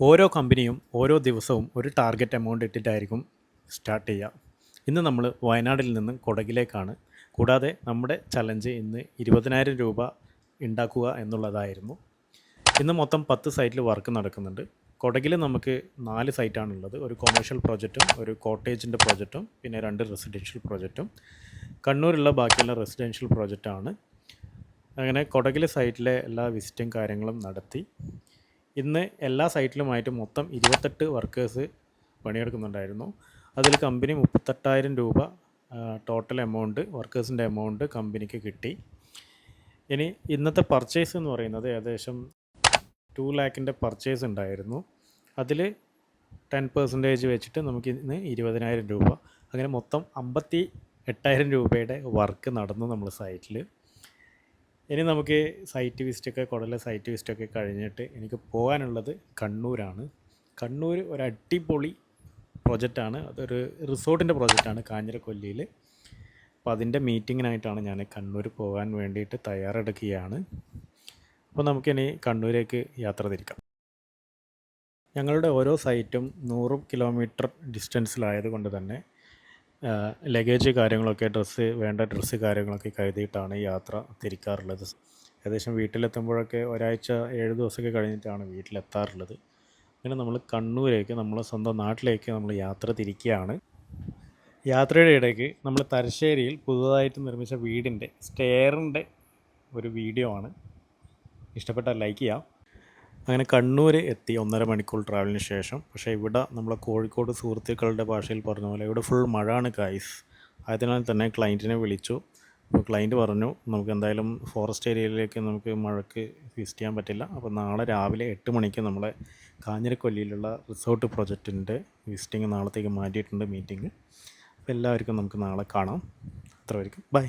ഓരോ കമ്പനിയും ഓരോ ദിവസവും ഒരു ടാർഗറ്റ് എമൗണ്ട് ഇട്ടിട്ടായിരിക്കും സ്റ്റാർട്ട് ചെയ്യുക. ഇന്ന് നമ്മൾ വയനാട്ടിൽ നിന്ന് കുടകിലേക്കാണ്. കൂടാതെ നമ്മുടെ ചലഞ്ച് ഇന്ന് 20,000 രൂപ ഉണ്ടാക്കുക എന്നുള്ളതായിരുന്നു. ഇന്ന് മൊത്തം 10 സൈറ്റിൽ വർക്ക് നടക്കുന്നുണ്ട്. കുടകിൽ നമുക്ക് 4 സൈറ്റാണുള്ളത്. ഒരു കൊമേഴ്ഷ്യൽ പ്രോജക്റ്റും ഒരു കോട്ടേജിൻ്റെ പ്രോജക്റ്റും പിന്നെ 2 റെസിഡൻഷ്യൽ പ്രോജക്റ്റും. കണ്ണൂരുള്ള ബാക്കിയുള്ള റെസിഡൻഷ്യൽ പ്രോജക്റ്റാണ്. അങ്ങനെ കുടകിലെ സൈറ്റിലെ എല്ലാ വിസിറ്റും കാര്യങ്ങളും നടത്തി. ഇന്ന് എല്ലാ സൈറ്റിലുമായിട്ട് മൊത്തം 28 വർക്കേഴ്സ് പണിയെടുക്കുന്നുണ്ടായിരുന്നു. അതിൽ കമ്പനി 38,000 രൂപ ടോട്ടൽ എമൗണ്ട് വർക്കേഴ്സിൻ്റെ എമൗണ്ട് കമ്പനിക്ക് കിട്ടി. ഇനി ഇന്നത്തെ പർച്ചേസ് എന്ന് പറയുന്നത് ഏകദേശം 2 ലാഖിൻ്റെ പർച്ചേസ് ഉണ്ടായിരുന്നു. അതിൽ 10% വെച്ചിട്ട് നമുക്ക് ഇന്ന് 20,000 രൂപ, അങ്ങനെ മൊത്തം 58,000 രൂപയുടെ വർക്ക് നടന്നു നമ്മുടെ സൈറ്റിൽ. ഇനി നമുക്ക് സൈറ്റ് വിസിറ്റൊക്കെ കുടലിലെ സൈറ്റ് വിസിറ്റൊക്കെ കഴിഞ്ഞിട്ട് എനിക്ക് പോകാനുള്ളത് കണ്ണൂരാണ്. കണ്ണൂർ ഒരു അടിപൊളി പ്രോജക്റ്റാണ്. അതൊരു റിസോർട്ടിൻ്റെ പ്രോജക്റ്റാണ് കാഞ്ഞിരക്കൊല്ലിയിൽ. അപ്പോൾ അതിൻ്റെ മീറ്റിങ്ങിനായിട്ടാണ് ഞാൻ കണ്ണൂർ പോകാൻ വേണ്ടിയിട്ട് തയ്യാറെടുക്കുകയാണ്. അപ്പോൾ നമുക്കിനി കണ്ണൂരേക്ക് യാത്ര തിരിക്കാം. ഞങ്ങളുടെ ഓരോ സൈറ്റും 100 കിലോമീറ്റർ ഡിസ്റ്റൻസിലായത് കൊണ്ട് തന്നെ ലഗേജ് കാര്യങ്ങളൊക്കെ വേണ്ട ഡ്രസ്സ് കാര്യങ്ങളൊക്കെ കരുതിയിട്ടാണ് യാത്ര തിരിക്കാറുള്ളത്. ഏകദേശം വീട്ടിലെത്തുമ്പോഴൊക്കെ ഒരാഴ്ച 7 ദിവസമൊക്കെ കഴിഞ്ഞിട്ടാണ് വീട്ടിലെത്താറുള്ളത്. അങ്ങനെ നമ്മൾ കണ്ണൂരേക്ക്, നമ്മളെ സ്വന്തം നാട്ടിലേക്ക് നമ്മൾ യാത്ര തിരിക്കുകയാണ്. യാത്രയുടെ ഇടയ്ക്ക് നമ്മൾ തലശ്ശേരിയിൽ പുതുതായിട്ട് നിർമ്മിച്ച വീടിൻ്റെ സ്റ്റെയറിൻ്റെ ഒരു വീഡിയോ ആണ്. ഇഷ്ടപ്പെട്ടാൽ ലൈക്ക് ചെയ്യാം. അങ്ങനെ കണ്ണൂർ എത്തി 1.5 മണിക്കൂർ ട്രാവലിന് ശേഷം. പക്ഷേ ഇവിടെ നമ്മളെ കോഴിക്കോട് സുഹൃത്തുക്കളുടെ ഭാഷയിൽ പറഞ്ഞ പോലെ ഇവിടെ ഫുൾ മഴയാണ് ഗൈസ്. ആയതിനാൽ തന്നെ ക്ലയൻറ്റിനെ വിളിച്ചു. അപ്പോൾ ക്ലയൻറ്റ് പറഞ്ഞു നമുക്ക് എന്തായാലും ഫോറസ്റ്റ് ഏരിയയിലേക്ക് നമുക്ക് മഴയ്ക്ക് വിസിറ്റ് ചെയ്യാൻ പറ്റില്ല. അപ്പോൾ നാളെ രാവിലെ 8 മണിക്ക് നമ്മളെ കാഞ്ഞിരക്കൊല്ലിയിലുള്ള റിസോർട്ട് പ്രൊജക്റ്റിൻ്റെ വിസിറ്റിംഗ് നാളത്തേക്ക് മാറ്റിയിട്ടുണ്ട് മീറ്റിംഗ്. അപ്പോൾ എല്ലാവർക്കും നമുക്ക് നാളെ കാണാം. അത്രയായിരിക്കും. ബൈ.